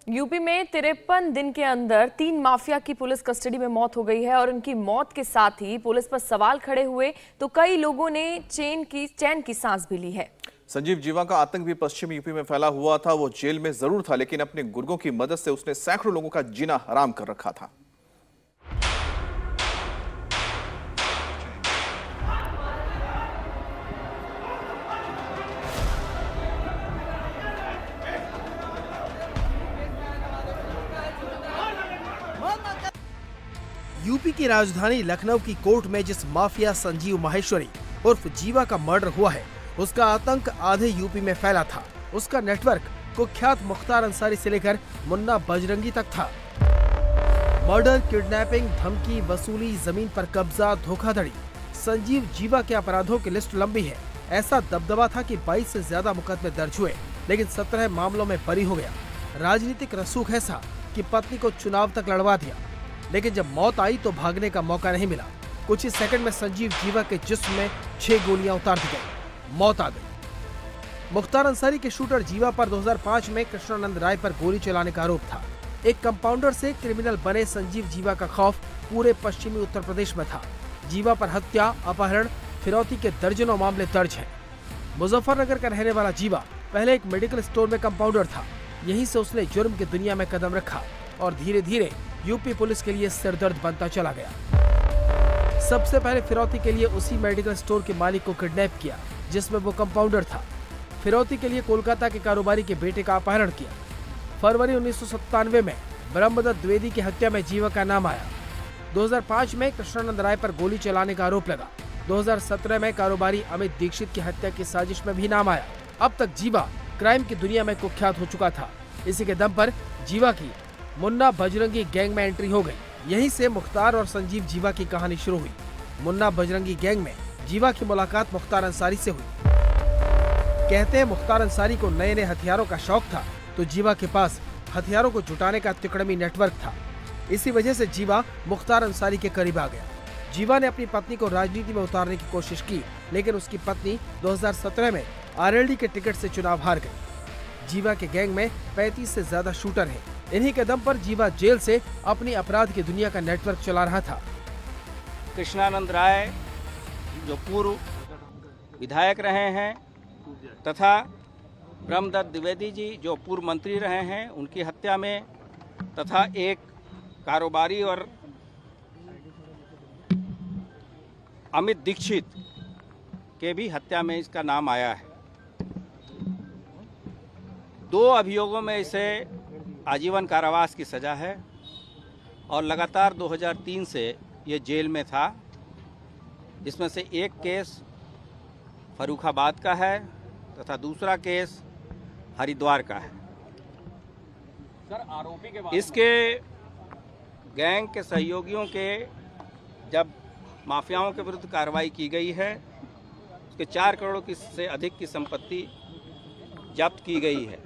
UP में 53 दिन के अंदर 3 माफिया की पुलिस कस्टडी में मौत हो गई है और उनकी मौत के साथ ही पुलिस पर सवाल खड़े हुए तो कई लोगों ने चैन की सांस भी ली है। संजीव जीवा का आतंक भी पश्चिमी यूपी में फैला हुआ था। वो जेल में जरूर था, लेकिन अपने गुर्गों की मदद से उसने सैकड़ों लोगों का जीना हराम कर रखा था। यूपी की राजधानी लखनऊ की कोर्ट में जिस माफिया संजीव माहेश्वरी उर्फ जीवा का मर्डर हुआ है, उसका आतंक आधे यूपी में फैला था। उसका नेटवर्क कुख्यात मुख्तार अंसारी से लेकर मुन्ना बजरंगी तक था। मर्डर, किडनैपिंग, धमकी, वसूली, जमीन पर कब्जा, धोखाधड़ी, संजीव जीवा के अपराधों की लिस्ट लंबी है। ऐसा दबदबा था कि 22 से ज्यादा मुकदमे दर्ज हुए, लेकिन 17 मामलों में बरी हो गया। राजनीतिक रसूख ऐसा कि पत्नी को चुनाव तक लड़वा दिया, लेकिन जब मौत आई तो भागने का मौका नहीं मिला। कुछ ही सेकंड में संजीव जीवा के जिस्म में 6 गोलियां उतार दी गई, मौत आ गई। मुख्तार अंसारी के शूटर जीवा पर 2005 में कृष्णानंद राय पर गोली चलाने का आरोप था। एक कंपाउंडर से क्रिमिनल बने संजीव जीवा का खौफ पूरे पश्चिमी उत्तर प्रदेश में था। जीवा पर हत्या, अपहरण, फिरौती के दर्जनों मामले दर्ज हैं। मुजफ्फरनगर का रहने वाला जीवा पहले एक मेडिकल स्टोर में कंपाउंडर था। यहीं से उसने जुर्म की दुनिया में कदम रखा और धीरे धीरे यूपी पुलिस के लिए सिरदर्द बनता चला गया। सबसे पहले फिरौती के लिए उसी मेडिकल स्टोर के मालिक को किडनैप किया जिसमें वो कंपाउंडर था। फिरौती के लिए कोलकाता के कारोबारी के बेटे का अपहरण किया। फरवरी 1997 में ब्रह्मदत्त द्विवेदी की हत्या में जीवा का नाम आया। 2005 में कृष्णानंद राय पर गोली चलाने का आरोप लगा। 2017 में कारोबारी अमित दीक्षित की हत्या की साजिश में भी नाम आया। अब तक जीवा क्राइम की दुनिया में कुख्यात हो चुका था। इसी के दम पर जीवा की मुन्ना बजरंगी गैंग में एंट्री हो गई। यहीं से मुख्तार और संजीव जीवा की कहानी शुरू हुई। मुन्ना बजरंगी गैंग में जीवा की मुलाकात मुख्तार अंसारी से हुई। कहते हैं मुख्तार अंसारी को नए नए हथियारों का शौक था, तो जीवा के पास हथियारों को जुटाने का तिकड़मी नेटवर्क था। इसी वजह से जीवा मुख्तार अंसारी के करीब आ गया। जीवा ने अपनी पत्नी को राजनीति में उतारने की कोशिश की, लेकिन उसकी पत्नी 2017 में आरएलडी के टिकट से चुनाव हार गई। जीवा के गैंग में 35 से ज्यादा शूटर हैं। इन्हीं के दम पर जीवा जेल से अपनी अपराध की दुनिया का नेटवर्क चला रहा था। कृष्णानंद राय जो पूर्व विधायक रहे हैं तथा ब्रह्मदत्त द्विवेदी जी जो पूर्व मंत्री रहे हैं, उनकी हत्या में तथा एक कारोबारी और अमित दीक्षित के भी हत्या में इसका नाम आया है। 2 अभियोगों में इसे आजीवन कारावास की सज़ा है और लगातार 2003 से ये जेल में था। इसमें से एक केस फर्रुखाबाद का है तथा दूसरा केस हरिद्वार का है। सर, आरोपी के बाद इसके गैंग के सहयोगियों के जब माफियाओं के विरुद्ध कार्रवाई की गई है, उसके 4 करोड़ से अधिक की संपत्ति जब्त की गई है।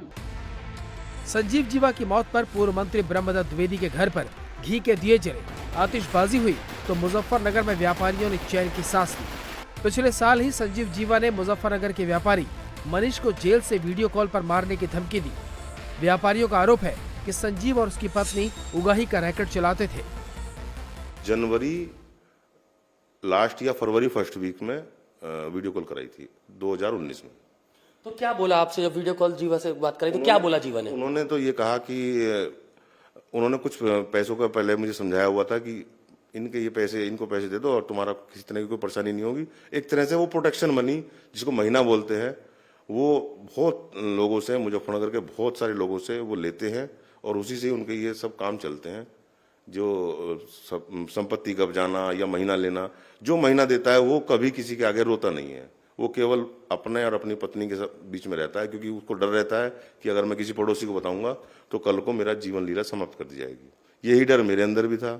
संजीव जीवा की मौत पर पूर्व मंत्री ब्रह्मदत्त द्विवेदी के घर पर घी के दिए जले, आतिशबाजी हुई तो मुजफ्फरनगर में व्यापारियों ने चैन की सांस ली। पिछले साल ही संजीव जीवा ने मुजफ्फरनगर के व्यापारी मनीष को जेल से वीडियो कॉल पर मारने की धमकी दी। व्यापारियों का आरोप है कि संजीव और उसकी पत्नी उगाही का रैकेट चलाते थे। जनवरी लास्ट या फरवरी फर्स्ट वीक में वीडियो कॉल कराई थी 2019 में। तो क्या बोला आपसे जब वीडियो कॉल जीवा से बात करी तो क्या बोला जीवा ने? उन्होंने तो ये कहा कि उन्होंने कुछ पैसों का पहले मुझे समझाया हुआ था कि इनको पैसे दे दो और तुम्हारा किसी तरह की कोई परेशानी नहीं होगी। एक तरह से वो प्रोटेक्शन मनी जिसको महीना बोलते हैं, वो बहुत लोगों से, मुजफ्फरनगर के बहुत सारे लोगों से वो लेते हैं और उसी से उनके ये सब काम चलते हैं। जो संपत्ति कब्जाना या महीना लेना, जो महीना देता है वो कभी किसी के आगे रोता नहीं है। वो केवल अपने और अपनी पत्नी के बीच में रहता है, क्योंकि उसको डर रहता है कि अगर मैं किसी पड़ोसी को बताऊंगा तो कल को मेरा जीवन लीला समाप्त कर दी जाएगी। यही डर मेरे अंदर भी था।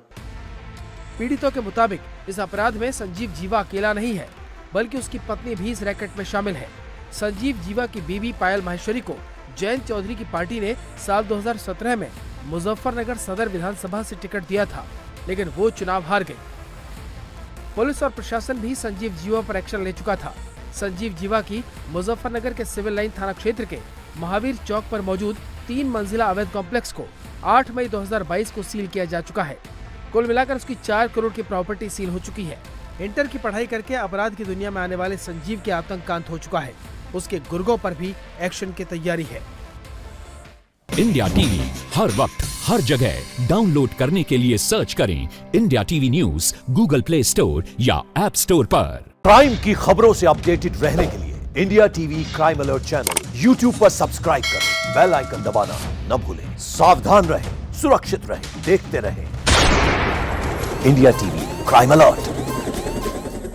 पीड़ितों के मुताबिक इस अपराध में संजीव जीवा अकेला नहीं है, बल्कि उसकी पत्नी भी इस रैकेट में शामिल है। संजीव जीवा की बीवी पायल माहेश्वरी को जयंत चौधरी की पार्टी ने साल 2017 में मुजफ्फरनगर सदर विधानसभा से टिकट दिया था, लेकिन वो चुनाव हार गई। पुलिस और प्रशासन भी संजीव जीवा पर एक्शन ले चुका था। संजीव जीवा की मुजफ्फरनगर के सिविल लाइन थाना क्षेत्र के महावीर चौक पर मौजूद 3 मंजिला अवैध कॉम्प्लेक्स को 8 मई 2022 को सील किया जा चुका है। कुल मिलाकर उसकी 4 करोड़ की प्रॉपर्टी सील हो चुकी है। इंटर की पढ़ाई करके अपराध की दुनिया में आने वाले संजीव के आतंक का अंत हो चुका है। उसके गुर्गों पर भी एक्शन की तैयारी है। इंडिया टीवी हर वक्त हर जगह डाउनलोड करने के लिए सर्च करें India TV news Google play store या ऐप स्टोर पर। क्राइम की खबरों से अपडेटेड रहने के लिए India TV crime alert channel YouTube पर सब्सक्राइब करें, बेल आइकन दबाना न भूलें। सावधान रहें, सुरक्षित रहें, देखते रहें। India TV crime alert.